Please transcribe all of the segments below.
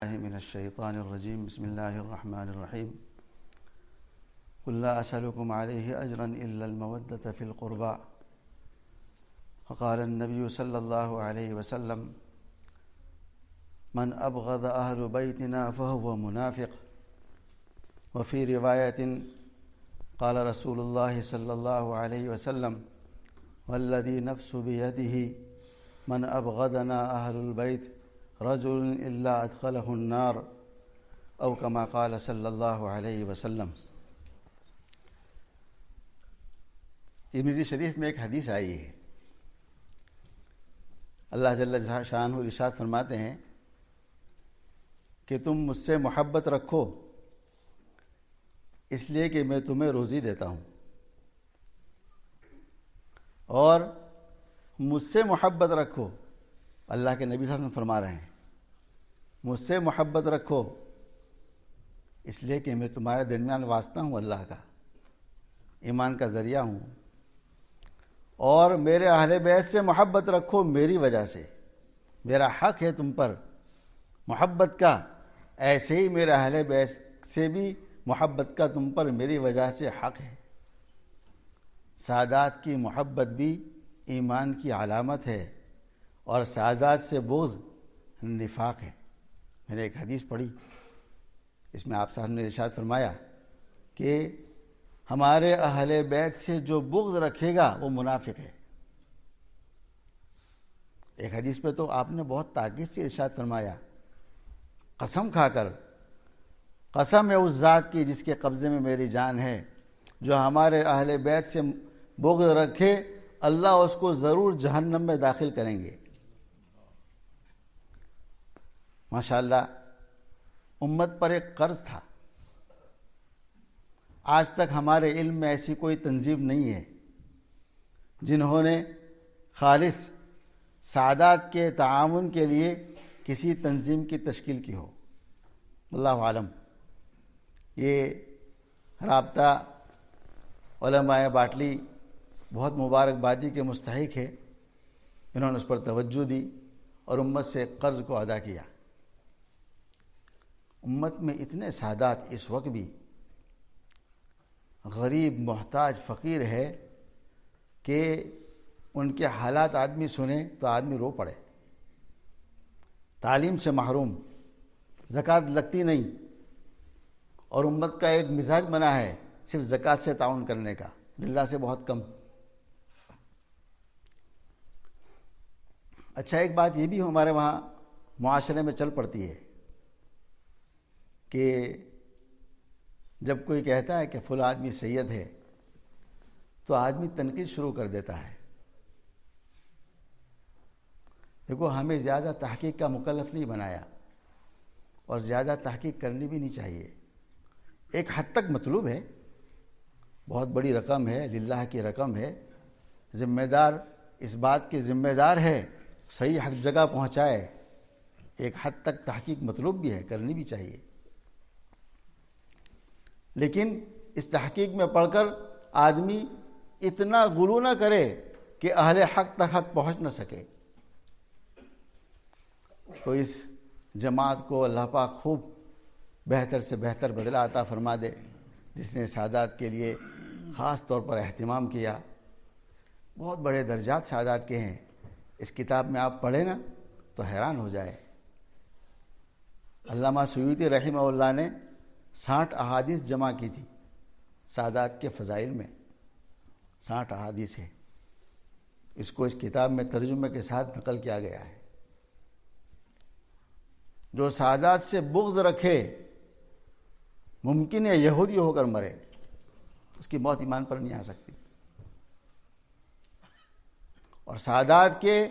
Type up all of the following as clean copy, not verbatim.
من الشيطان الرجيم. بسم الله الرحمن الرحيم. قل لا أسألكم عليه أجرا إلا المودة في القربى. فقال النبي صلى الله عليه وسلم: من أبغض أهل بيتنا فهو منافق. وفي رواية قال رسول الله صلى الله عليه وسلم: والذي نفس بيده من أبغضنا أهل البيت رجل إلا أدخله النار أو كما قال صلی اللہ علیہ وسلم. ترمذی شریف میں ایک حدیث آئی ہے. اللہ جل شانہ ارشاد فرماتے ہیں کہ تم مجھ سے محبت رکھو اس لیے کہ میں تمہیں روزی دیتا ہوں، اور مجھ سے محبت رکھو، اللہ کے نبی صلی اللہ علیہ وسلم فرما رہے ہیں مجھ سے محبت رکھو اس لیے کہ میں تمہارے درمیان واسطہ ہوں، اللہ کا ایمان کا ذریعہ ہوں. اور میرے اہل بیت سے محبت رکھو میری وجہ سے، میرا حق ہے تم پر محبت کا، ایسے ہی میرے اہل بیت سے بھی محبت کا تم پر میری وجہ سے حق ہے. سادات کی محبت بھی ایمان کی علامت ہے، اور سادات سے بغض نفاق ہے. میں نے ایک حدیث پڑھی، اس میں آپ صاحب نے ارشاد فرمایا کہ ہمارے اہل بیت سے جو بغض رکھے گا وہ منافق ہے. ایک حدیث پہ تو آپ نے بہت تاکید سے ارشاد فرمایا، قسم کھا کر، قسم ہے اس ذات کی جس کے قبضے میں میری جان ہے، جو ہمارے اہل بیت سے بغض رکھے اللہ اس کو ضرور جہنم میں داخل کریں گے. ماشاءاللہ امت پر ایک قرض تھا. آج تک ہمارے علم میں ایسی کوئی تنظیم نہیں ہے جنہوں نے خالص سعادات کے تعاون کے لیے کسی تنظیم کی تشکیل کی ہو. اللہ عالم. یہ رابطہ علماء باٹلی بہت مبارکبادی کے مستحق ہے. انہوں نے اس پر توجہ دی اور امت سے قرض کو ادا کیا. امت میں اتنے سادات اس وقت بھی غریب، محتاج، فقیر ہے کہ ان کے حالات آدمی سنے تو آدمی رو پڑے. تعلیم سے محروم، زکوٰۃ لگتی نہیں، اور امت کا ایک مزاج بنا ہے صرف زکوٰۃ سے تعاون کرنے کا، للہ سے بہت کم. اچھا، ایک بات یہ بھی ہمارے وہاں معاشرے میں چل پڑتی ہے کہ جب کوئی کہتا ہے کہ فلاں آدمی سید ہے تو آدمی تنقید شروع کر دیتا ہے. دیکھو، ہمیں زیادہ تحقیق کا مکلف نہیں بنایا، اور زیادہ تحقیق کرنی بھی نہیں چاہیے. ایک حد تک مطلوب ہے، بہت بڑی رقم ہے، للہ کی رقم ہے، ذمہ دار اس بات کے ذمہ دار ہے صحیح حق جگہ پہنچائے. ایک حد تک تحقیق مطلوب بھی ہے، کرنی بھی چاہیے. لیکن اس تحقیق میں پڑھ کر آدمی اتنا غلو نہ کرے کہ اہل حق تک حق پہنچ نہ سکے. تو اس جماعت کو اللہ پاک خوب بہتر سے بہتر بدلہ عطا فرما دے، جس نے سادات کے لیے خاص طور پر اہتمام کیا. بہت بڑے درجات سادات کے ہیں. اس کتاب میں آپ پڑھیں نا تو حیران ہو جائے. علامہ سیوطی رحمہ اللہ نے 60 احادیث جمع کی تھی سادات کے فضائل میں. 60 احادیث ہے. اس کو اس کتاب میں ترجمے کے ساتھ نقل کیا گیا ہے. جو سادات سے بغض رکھے ممکن ہے یہودی ہو کر مرے، اس کی موت ایمان پر نہیں آ سکتی. اور سادات کے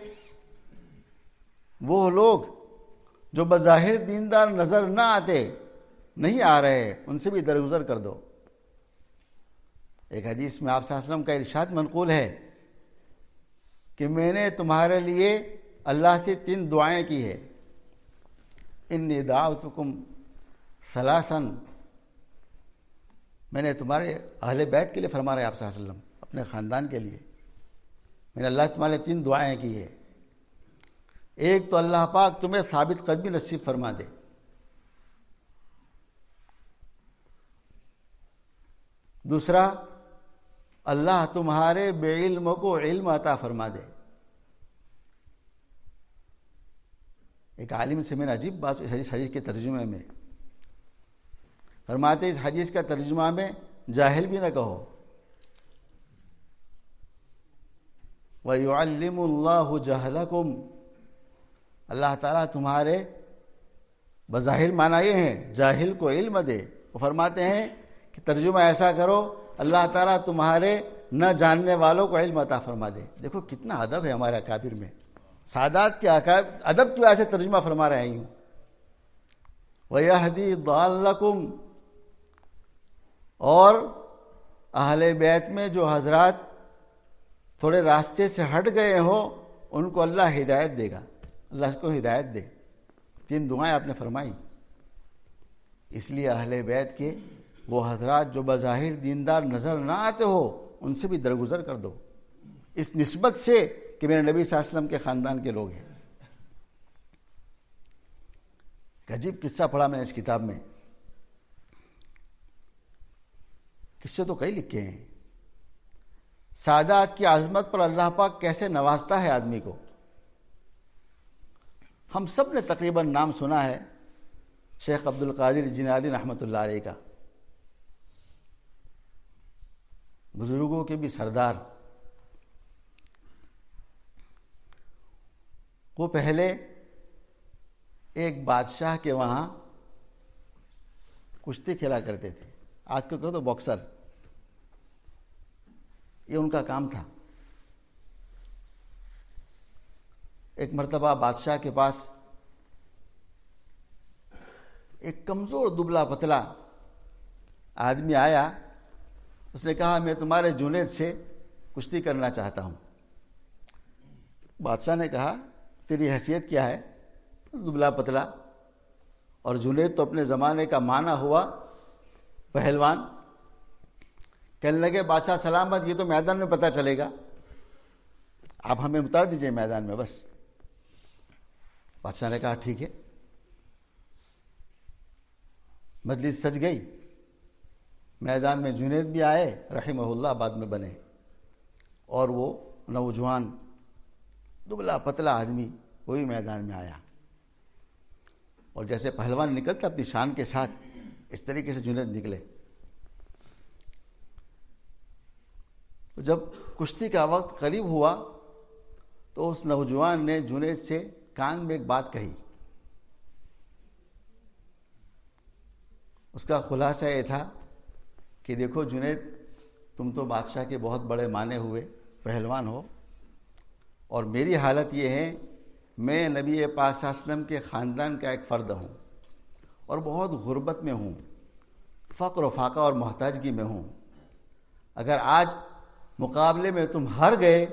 وہ لوگ جو بظاہر دیندار نظر نہ آتے، نہیں آ رہے، ان سے بھی درگزر کر دو. ایک حدیث میں آپ صلی اللہ علیہ وسلم کا ارشاد منقول ہے کہ میں نے تمہارے لیے اللہ سے 3 دعائیں کی ہے. انی دعوتکم ثلاثا، میں نے تمہارے اہل بیت کے لیے فرما رہے آپ صلی اللہ علیہ وسلم، اپنے خاندان کے لیے میں نے اللہ تمہارے 3 دعائیں کی ہے. ایک تو اللہ پاک تمہیں ثابت قدمی نصیب فرما دے، دوسرا، اللہ تمہارے بے علم کو علم عطا فرما دے۔ ایک عالم سے میں نے عجیب بات حدیث کے ترجمے میں فرماتے، اس حدیث کا ترجمہ میں جاہل بھی نہ کہو، وَيُعَلِّمُ اللَّهُ جَهْلَكُمْ، اللہ تعالیٰ تمہارے بظاہر معنی یہ ہیں جاہل کو علم دے۔ وہ فرماتے ہیں کہ ترجمہ ایسا کرو، اللہ تعالیٰ تمہارے نہ جاننے والوں کو علم عطا فرما دے۔ دیکھو کتنا ادب ہے ہمارے اکابر میں، سادات کے ادب کی وجہ سے ترجمہ فرما رہے ہیں۔ وَيَهْدِي ضَالَّكُمْ، اور اہل بیت میں جو حضرات تھوڑے راستے سے ہٹ گئے ہوں ان کو اللہ ہدایت دے گا، اللہ کو ہدایت دے۔ 3 دعائیں آپ نے فرمائی۔ اس لیے اہل بیت کے وہ حضرات جو بظاہر دیندار نظر نہ آتے ہو ان سے بھی درگزر کر دو، اس نسبت سے کہ میرے نبی صلی اللہ علیہ وسلم کے خاندان کے لوگ ہیں۔ ایک عجیب قصہ پڑھا میں نے اس کتاب میں، قصے تو کئی لکھے ہیں، سادات کی عظمت پر اللہ پاک کیسے نوازتا ہے آدمی کو۔ ہم سب نے تقریباً نام سنا ہے شیخ عبد القادر جیلانی رحمۃ اللہ علیہ کا، بزرگوں کے بھی سردار۔ وہ پہلے ایک بادشاہ کے وہاں کشتی کھیلا کرتے تھے، آج کل کہو تو باکسر، یہ ان کا کام تھا۔ ایک مرتبہ بادشاہ کے پاس ایک کمزور دبلا پتلا آدمی آیا، اس نے کہا میں تمہارے جنید سے کشتی کرنا چاہتا ہوں۔ بادشاہ نے کہا تیری حیثیت کیا ہے؟ دبلا پتلا، اور جنید تو اپنے زمانے کا معنی ہوا پہلوان۔ کہنے لگے بادشاہ سلامت، یہ تو میدان میں پتہ چلے گا، آپ ہمیں اتار دیجئے میدان میں بس۔ بادشاہ نے کہا ٹھیک ہے۔ مجلس سج گئی، میدان میں جنید بھی آئے رحمہ اللہ، بعد میں بنے، اور وہ نوجوان دبلا پتلا آدمی وہی میدان میں آیا، اور جیسے پہلوان نکلتا اپنی شان کے ساتھ اس طریقے سے جنید نکلے۔ جب کشتی کا وقت قریب ہوا تو اس نوجوان نے جنید سے کان میں ایک بات کہی، اس کا خلاصہ یہ تھا کہ دیکھو جنید، تم تو بادشاہ کے بہت بڑے مانے ہوئے پہلوان ہو، اور میری حالت یہ ہے میں نبی پاک صلی اللہ علیہ وسلم کے خاندان کا ایک فرد ہوں، اور بہت غربت میں ہوں، فقر و فاقہ اور محتاجگی میں ہوں۔ اگر آج مقابلے میں تم ہار گئے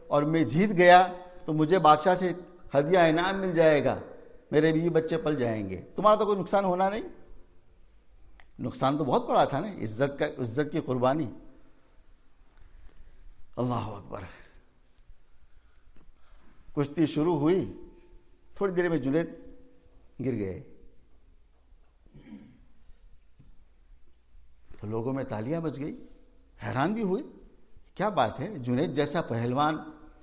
اور میں جیت گیا تو مجھے بادشاہ سے ہدیہ انعام مل جائے گا، میرے بیوی بچے پل جائیں گے، تمہارا تو کوئی نقصان ہونا نہیں۔ نقصان تو بہت بڑا تھا نا، عزت کی قربانی۔ اللہ اکبر۔ کشتی شروع ہوئی، تھوڑی دیر میں جنید گر گئے، تو لوگوں میں تالیاں بج گئی، حیران بھی ہوئے کیا بات ہے، جنید جیسا پہلوان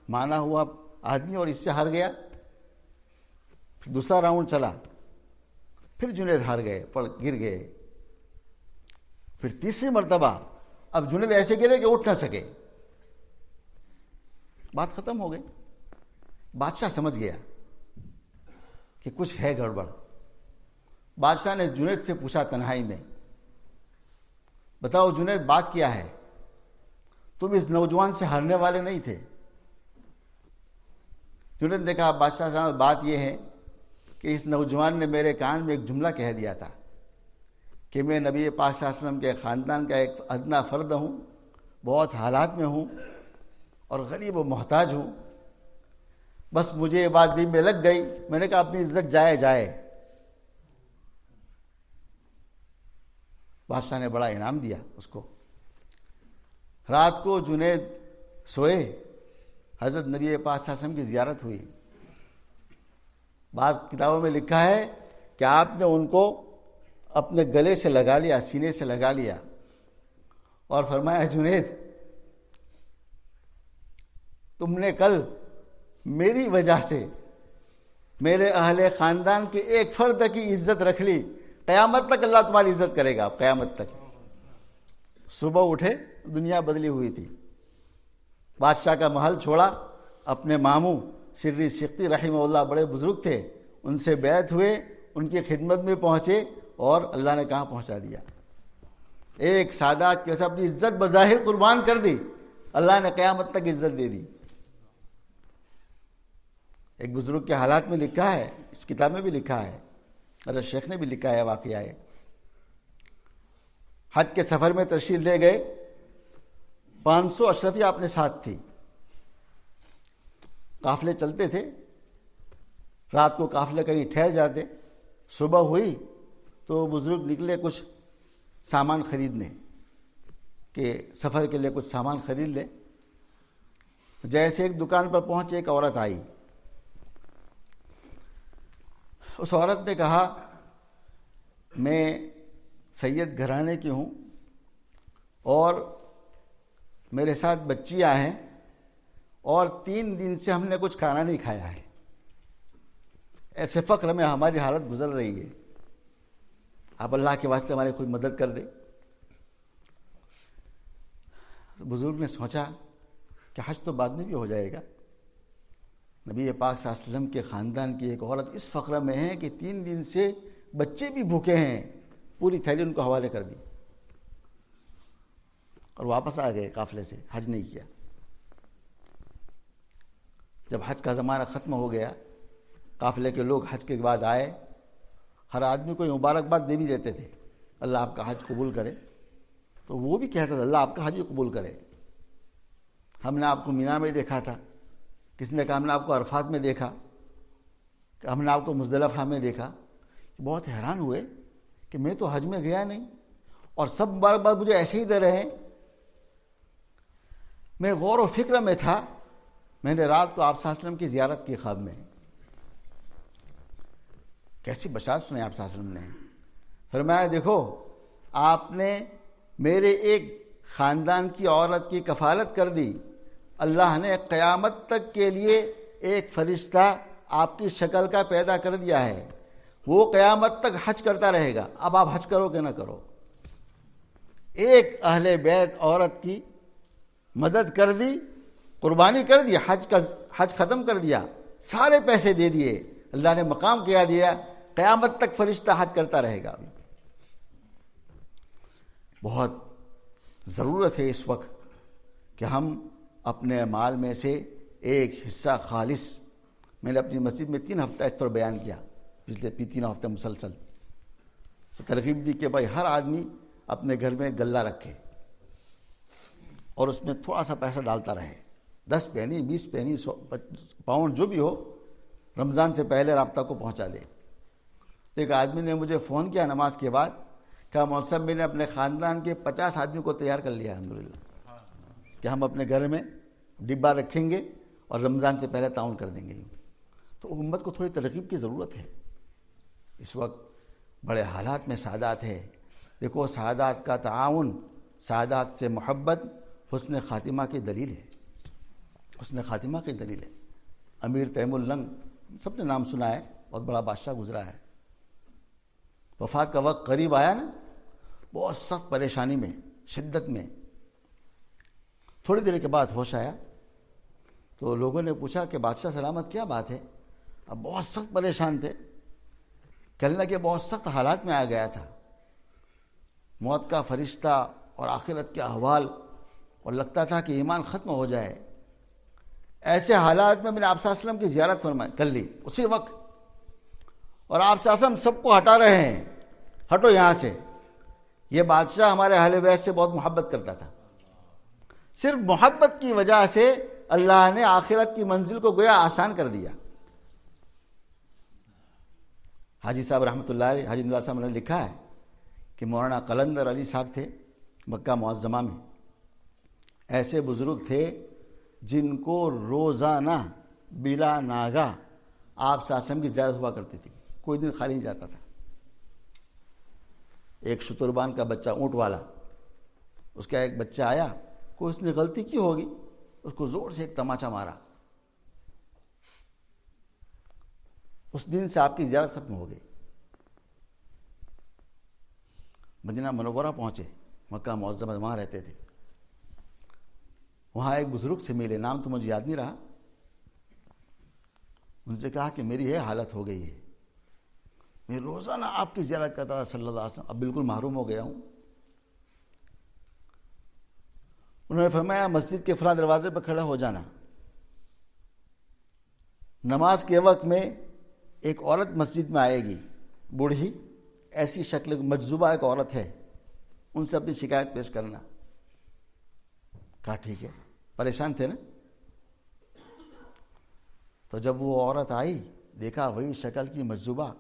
مانا ہوا آدمی اور اس سے ہار گیا۔ پھر دوسرا راؤنڈ چلا، پھر جنید ہار گئے، گر گئے۔ پھر تیسری مرتبہ اب جنید ایسے گرے کہ اٹھ نہ سکے، بات ختم ہو گئی۔ بادشاہ سمجھ گیا کہ کچھ ہے گڑبڑ۔ بادشاہ نے جنید سے پوچھا تنہائی میں، بتاؤ جنید بات کیا ہے؟ تم اس نوجوان سے ہارنے والے نہیں تھے۔ جنید نے کہا بادشاہ صاحب بات یہ ہے کہ اس نوجوان نے میرے کان میں ایک جملہ کہہ دیا تھا کہ میں نبی پاک صلی اللہ علیہ وسلم کے خاندان کا ایک ادنا فرد ہوں، بہت حالات میں ہوں اور غریب و محتاج ہوں۔ بس مجھے یہ بات دل میں لگ گئی، میں نے کہا اپنی عزت جائے۔ بادشاہ نے بڑا انعام دیا اس کو۔ رات کو جنید سوئے، حضرت نبی پاک صلی اللہ علیہ وسلم کی زیارت ہوئی۔ بعض کتابوں میں لکھا ہے کہ آپ نے ان کو اپنے گلے سے لگا لیا، سینے سے لگا لیا، اور فرمایا جنید تم نے کل میری وجہ سے میرے اہل خاندان کے ایک فرد کی عزت رکھ لی، قیامت تک اللہ تمہاری عزت کرے گا، قیامت تک۔ صبح اٹھے دنیا بدلی ہوئی تھی، بادشاہ کا محل چھوڑا، اپنے ماموں سری سقطی رحمہ اللہ بڑے بزرگ تھے، ان سے بیعت ہوئے، ان کی خدمت میں پہنچے، اور اللہ نے کہاں پہنچا دیا؟ ایک سادات کی وجہ سے اپنی عزت بظاہر قربان کر دی، اللہ نے قیامت تک عزت دے دی۔ ایک بزرگ کے حالات میں لکھا ہے، اس کتاب میں بھی لکھا ہے، حضرت شیخ نے بھی لکھا ہے، واقعہ ہے۔ حج کے سفر میں تشریف لے گئے، 500 اشرفیہ اپنے ساتھ تھی، قافلے چلتے تھے، رات کو قافلے کہیں ٹھہر جاتے، صبح ہوئی تو بزرگ نکلے کچھ سامان خریدنے کہ سفر کے لیے کچھ سامان خرید لے۔ جیسے ایک دکان پر پہنچے، ایک عورت آئی، اس عورت نے کہا میں سید گھرانے کی ہوں اور میرے ساتھ بچیاں ہیں اور 3 دن سے ہم نے کچھ کھانا نہیں کھایا ہے، ایسے فقر میں ہماری حالت گزر رہی ہے، آپ اللہ کے واسطے ہماری کوئی مدد کر دے۔ بزرگ نے سوچا کہ حج تو بعد میں بھی ہو جائے گا، نبی پاک صلی اللہ علیہ وسلم کے خاندان کی ایک عورت اس فقر میں ہے کہ 3 دن سے بچے بھی بھوکے ہیں، پوری تھیلی ان کو حوالے کر دی اور واپس آ گئے قافلے سے، حج نہیں کیا۔ جب حج کا زمانہ ختم ہو گیا، قافلے کے لوگ حج کے بعد آئے، ہر آدمی کو مبارکباد دے بھی دیتے تھے، اللہ آپ کا حج قبول کرے، تو وہ بھی کہتا تھا اللہ آپ کا حج قبول کرے۔ ہم نے آپ کو مینا میں دیکھا تھا، کسی نے کہا ہم نے آپ کو عرفات میں دیکھا، کہ ہم نے آپ کو مزدلفہ میں دیکھا۔ بہت حیران ہوئے کہ میں تو حج میں گیا نہیں اور سب مبارکباد مجھے ایسے ہی دے رہے ہیں۔ میں غور و فکر میں تھا، میں نے رات کو آپ صلی اللہ علیہ وسلم کی زیارت کی خواب میں۔ کیسی بشارت سنائی آپ صلی اللہ علیہ وسلم نے؟ فرمایا دیکھو آپ نے میرے ایک خاندان کی عورت کی کفالت کر دی، اللہ نے قیامت تک کے لیے ایک فرشتہ آپ کی شکل کا پیدا کر دیا ہے، وہ قیامت تک حج کرتا رہے گا، اب آپ حج کرو کہ نہ کرو۔ ایک اہل بیت عورت کی مدد کر دی، قربانی کر دی، حج ختم کر دیا، سارے پیسے دے دیے، اللہ نے مقام کیا دیا، قیامت تک فرشتہ حج کرتا رہے گا۔ بہت ضرورت ہے اس وقت کہ ہم اپنے مال میں سے ایک حصہ خالص، میں نے اپنی مسجد میں 3 ہفتہ اس پر بیان کیا، پچھلے 3 ہفتے مسلسل ترغیب دی کہ بھائی ہر آدمی اپنے گھر میں غلہ رکھے اور اس میں تھوڑا سا پیسہ ڈالتا رہے، 10 پینی 20 پینی 100 پاؤنڈ جو بھی ہو، رمضان سے پہلے رابطہ کو پہنچا دے۔ ایک آدمی نے مجھے فون کیا نماز کے بعد، کہا مولوی صاحب میں نے اپنے خاندان کے 50 آدمی کو تیار کر لیا الحمدللہ کہ ہم اپنے گھر میں ڈبہ رکھیں گے اور رمضان سے پہلے تعاون کر دیں گے۔ تو امت کو تھوڑی ترغیب کی ضرورت ہے، اس وقت بڑے حالات میں سعادت ہے۔ دیکھو سعادت کا تعاون، سعادت سے محبت حسن خاتمہ کی دلیل ہے، حسن خاتمہ کی دلیل ہے۔ امیر تیم النگ سب نے نام سنا ہے، بہت بڑا بادشاہ گزرا ہے، وفات کا وقت قریب آیا نا، بہت سخت پریشانی میں، شدت میں، تھوڑی دیر کے بعد ہوش آیا تو لوگوں نے پوچھا کہ بادشاہ سلامت کیا بات ہے؟ اب بہت سخت پریشان تھے، کہنے لگے بہت سخت حالات میں آ گیا تھا، موت کا فرشتہ اور آخرت کے احوال، اور لگتا تھا کہ ایمان ختم ہو جائے۔ ایسے حالات میں نے آپ صلی اللہ علیہ وسلم کی زیارت کر لی اسی وقت، اور آپ صلی اللہ علیہ وسلم سب کو ہٹا رہے ہیں، ہٹو یہاں سے۔ یہ بادشاہ ہمارے اہل بیت سے بہت محبت کرتا تھا، صرف محبت کی وجہ سے اللہ نے آخرت کی منزل کو گویا آسان کر دیا۔ حاجی صاحب رحمۃ اللہ علیہ، حاجی نواب صاحب نے لکھا ہے کہ مولانا قلندر علی صاحب تھے مکہ معظمہ میں، ایسے بزرگ تھے جن کو روزانہ بلا ناگہ آپ صلی اللہ علیہ وسلم کی زیارت ہوا کرتی تھی، کوئی دن خالی نہیں جاتا تھا۔ ایک شتربان کا بچہ، اونٹ والا، اس کا ایک بچہ آیا، کوئی اس نے غلطی کی ہوگی، اس کو زور سے ایک تماچا مارا، اس دن سے آپ کی زیارت ختم ہو گئی۔ مدینہ منورہ پہنچے، مکہ معظمہ وہاں رہتے تھے، وہاں ایک بزرگ سے ملے، نام تو مجھے یاد نہیں رہا، ان سے کہا کہ میری یہ حالت ہو گئی ہے، میں روزانہ آپ کی زیارت کرتا تھا صلی اللہ علیہ وسلم، اب بالکل محروم ہو گیا ہوں۔ انہوں نے فرمایا مسجد کے فلاں دروازے پر کھڑا ہو جانا، نماز کے وقت میں ایک عورت مسجد میں آئے گی، بوڑھی، ایسی شکل مجذوبہ ایک عورت ہے، ان سے اپنی شکایت پیش کرنا۔ کہا ٹھیک ہے، پریشان تھے نا۔ تو جب وہ عورت آئی، دیکھا وہی شکل کی مجذوبہ،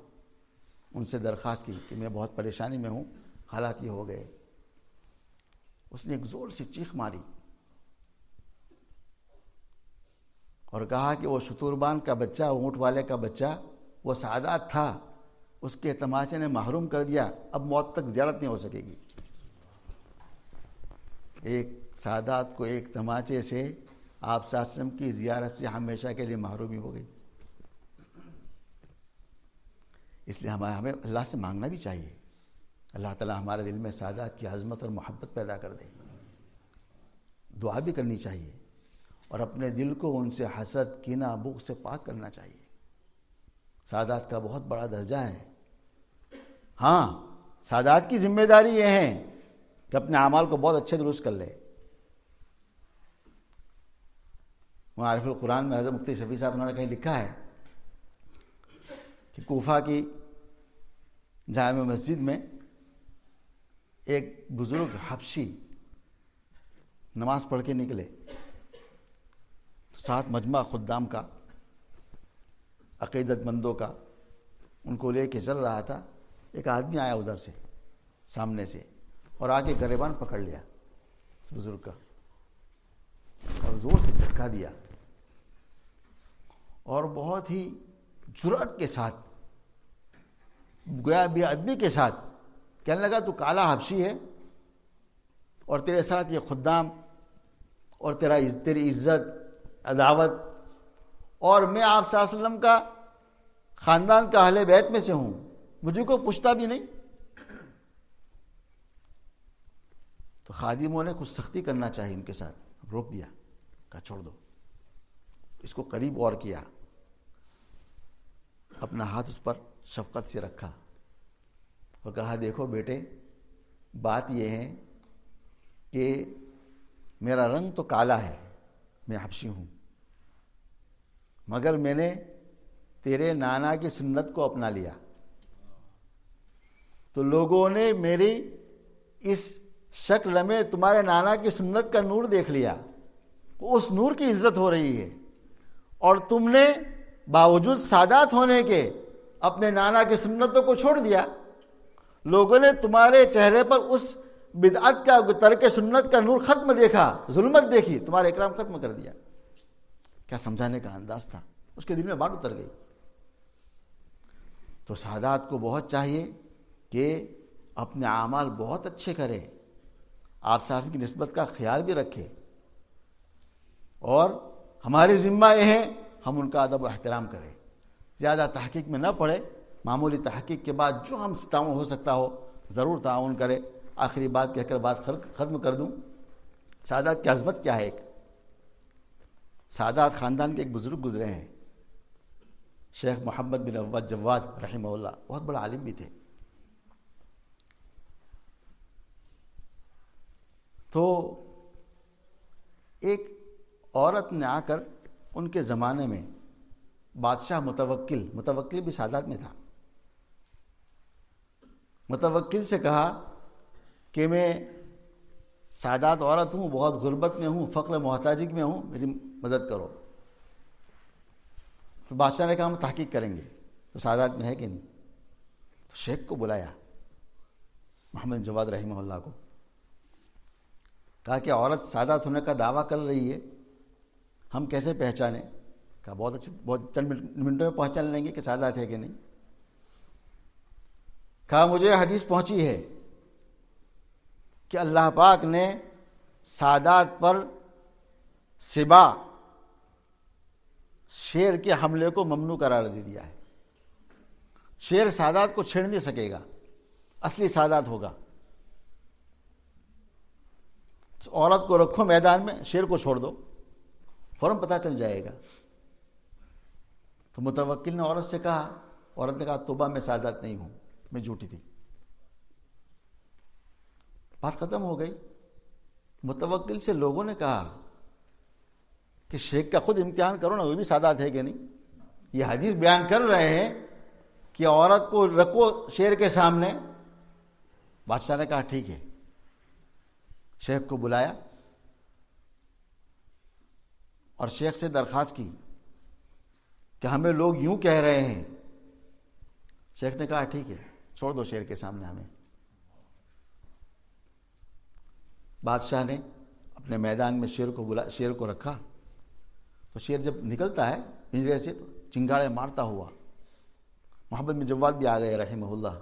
ان سے درخواست کی کہ میں بہت پریشانی میں ہوں، حالات یہ ہو گئے۔ اس نے ایک زور سے چیخ ماری اور کہا کہ وہ شتوربان کا بچہ، اونٹ والے کا بچہ، وہ سعادات تھا، اس کے تماچے نے محروم کر دیا، اب موت تک زیارت نہیں ہو سکے گی۔ ایک سعادات کو ایک تماچے سے آپ صلی اللہ علیہ وسلم کی زیارت سے ہمیشہ کے لیے محرومی ہو گئی۔ اس لیے ہمیں اللہ سے مانگنا بھی چاہیے، اللہ تعالیٰ ہمارے دل میں سعادات کی عظمت اور محبت پیدا کر دے۔ دعا بھی کرنی چاہیے اور اپنے دل کو ان سے حسد، کینہ، بغض سے پاک کرنا چاہیے۔ سعادات کا بہت بڑا درجہ ہے۔ ہاں، سعادات کی ذمہ داری یہ ہے کہ اپنے اعمال کو بہت اچھے درست کر لے۔ معارف القرآن میں حضرت مفتی شفیع صاحب نے کہیں لکھا ہے کہ کوفہ کی جامع مسجد میں ایک بزرگ حبشی نماز پڑھ کے نکلے، تو ساتھ مجمع خدام کا، عقیدت مندوں کا، ان کو لے کے چل رہا تھا۔ ایک آدمی آیا ادھر سے، سامنے سے، اور آگے گریبان پکڑ لیا بزرگ کا اور زور سے جھٹکا دیا، اور بہت ہی جرأت کے ساتھ، گویا بے ادبی کے ساتھ کہنے لگا تو کالا حبشی ہے، اور تیرے ساتھ یہ خدام، اور تیری عزت، عداوت، اور میں آپ صلی اللہ علیہ وسلم کا خاندان کا اہل بیت میں سے ہوں، مجھے کوئی پوچھتا بھی نہیں۔ تو خادموں نے کچھ سختی کرنا چاہی ان کے ساتھ، روک دیا، کہا چھوڑ دو۔ اس کو قریب غور کیا، اپنا ہاتھ اس پر شفقت سے رکھا اور کہا دیکھو بیٹے، بات یہ ہے کہ میرا رنگ تو کالا ہے، میں حبشی ہوں، مگر میں نے تیرے نانا کی سنت کو اپنا لیا، تو لوگوں نے میری اس شکل میں تمہارے نانا کی سنت کا نور دیکھ لیا، اس نور کی عزت ہو رہی ہے، اور تم نے باوجود سادات ہونے کے اپنے نانا کی سنتوں کو چھوڑ دیا، لوگوں نے تمہارے چہرے پر اس بدعت کا، ترک سنت کا نور ختم دیکھا، ظلمت دیکھی، تمہارا اکرام ختم کر دیا۔ کیا سمجھانے کا انداز تھا، اس کے دل میں بات اتر گئی۔ تو سادات کو بہت چاہیے کہ اپنے اعمال بہت اچھے کرے، آپ صاحب کی نسبت کا خیال بھی رکھے، اور ہماری ذمہ یہ ہے ہم ان کا ادب و احترام کریں، زیادہ تحقیق میں نہ پڑے، معمولی تحقیق کے بعد جو ہم سے تعاون ہو سکتا ہو ضرور تعاون کرے۔ آخری بات کہہ کر بات ختم کر دوں، سادات کی عظمت کیا ہے۔ ایک سادات خاندان کے ایک بزرگ گزرے ہیں، شیخ محمد بن عواد جواد رحمہ اللہ، بہت بڑا عالم بھی تھے۔ تو ایک عورت نے آ کر ان کے زمانے میں، بادشاہ متوکل بھی سادات میں تھا، متوکل سے کہا کہ میں سادات عورت ہوں، بہت غربت میں ہوں، فقر محتاجی میں ہوں، میری مدد کرو۔ تو بادشاہ نے کہا ہم تحقیق کریں گے تو سادات میں ہے کہ نہیں۔ تو شیخ کو بلایا، محمد جواد رحمہ اللہ کو، کہا کہ عورت سادات ہونے کا دعویٰ کر رہی ہے، ہم کیسے پہچانیں؟ کہا بہت اچھے، بہت چند منٹوں میں پہچان لیں گے کہ سادات ہے کہ نہیں۔ کہا مجھے حدیث پہنچی ہے کہ اللہ پاک نے سادات پر سبا شیر کے حملے کو ممنوع قرار دے دیا ہے. شیر سادات کو چھیڑ نہیں سکے گا، اصلی سادات ہوگا. عورت کو رکھو میدان میں، شیر کو چھوڑ دو، فوراً پتہ چل جائے گا. تو متوکل نے عورت سے کہا، عورت نے کہا توبہ میں سادات نہیں ہوں، میں جھوٹی تھی. بات ختم ہو گئی. متوکل سے لوگوں نے کہا کہ شیخ کا خود امتحان کرو نا، وہ بھی سادات ہے کہ نہیں. یہ حدیث بیان کر رہے ہیں کہ عورت کو رکھو شیر کے سامنے. بادشاہ نے کہا ٹھیک ہے. شیخ کو بلایا اور شیخ سے درخواست کی کہ ہمیں لوگ یوں کہہ رہے ہیں. شیخ نے کہا ٹھیک ہے، چھوڑ دو شیر کے سامنے ہمیں. بادشاہ نے اپنے میدان میں شیر کو رکھا. تو شیر جب نکلتا ہے پنجرے سے تو چنگاڑے مارتا ہوا. محمد بن جواد بھی آ گئے رحمہ اللہ.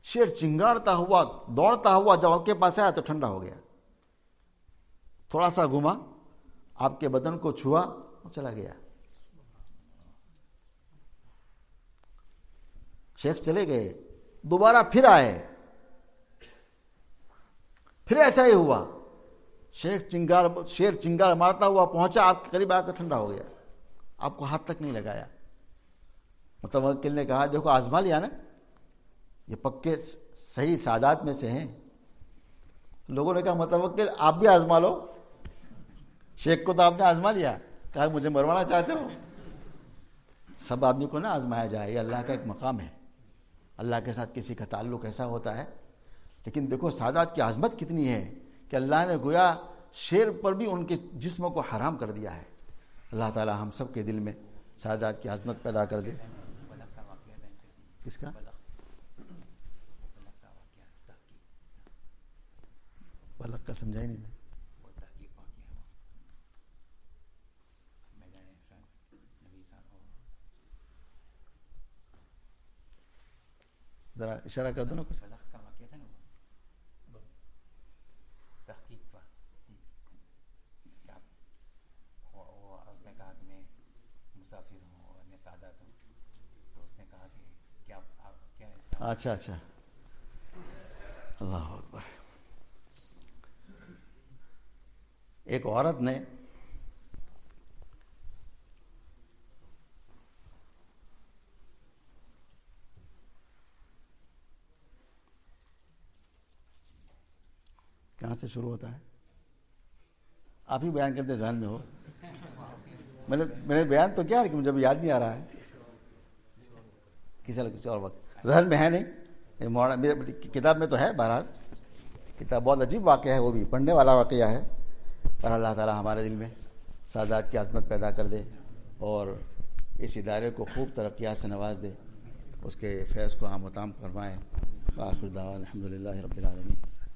شیر چنگاڑتا ہوا دوڑتا ہوا جب آپ کے پاس آیا تو ٹھنڈا ہو گیا. تھوڑا سا گھما، آپ کے بدن کو چھوا اور چلا گیا. شیخ چلے گئے، دوبارہ پھر آئے، پھر ایسا ہی ہوا. شیر چنگاڑ مارتا ہوا پہنچا آپ کے قریب، آ کر ٹھنڈا ہو گیا. آپ کو ہاتھ تک نہیں لگایا. متوکل نے کہا دیکھو آزما لیا نا، یہ پکے صحیح سادات میں سے ہیں. لوگوں نے کہا متوکل آپ بھی آزما لو. شیخ کو تو آپ نے آزما لیا، کہا مجھے مروانا چاہتے ہو. سب آدمی کو نہ آزمایا جائے، یہ اللہ کا ایک مقام ہے. اللہ کے ساتھ کسی کا تعلق ایسا ہوتا ہے. لیکن دیکھو سادات کی عظمت کتنی ہے کہ اللہ نے گویا شیر پر بھی ان کے جسموں کو حرام کر دیا ہے. اللہ تعالی ہم سب کے دل میں سادات کی عظمت پیدا کر دے. کس کا؟ بلق کا سمجھا ہی نہیں میں. ذرا اشارہ کر دو نا کچھ. اچھا اچھا، اللہ اکبر. ایک عورت نے کہاں سے شروع ہوتا ہے؟ آپ ہی بیان کرتے ذہن میں ہو. میں نے بیان تو کیا لیکن مجھے یاد نہیں آ رہا ہے. کسی اور وقت ذہن میں ہے نہیں. میری کتاب میں تو ہے، بہرحال کتاب بہت عجیب واقعہ ہے، وہ بھی پڑھنے والا واقعہ ہے. پر اللہ تعالی ہمارے دل میں سادات کی عظمت پیدا کر دے اور اس ادارے کو خوب ترقیات سے نواز دے، اس کے فیض کو عام و تام فرمائے. وآخر دعوانا الحمدللہ رب العالمین.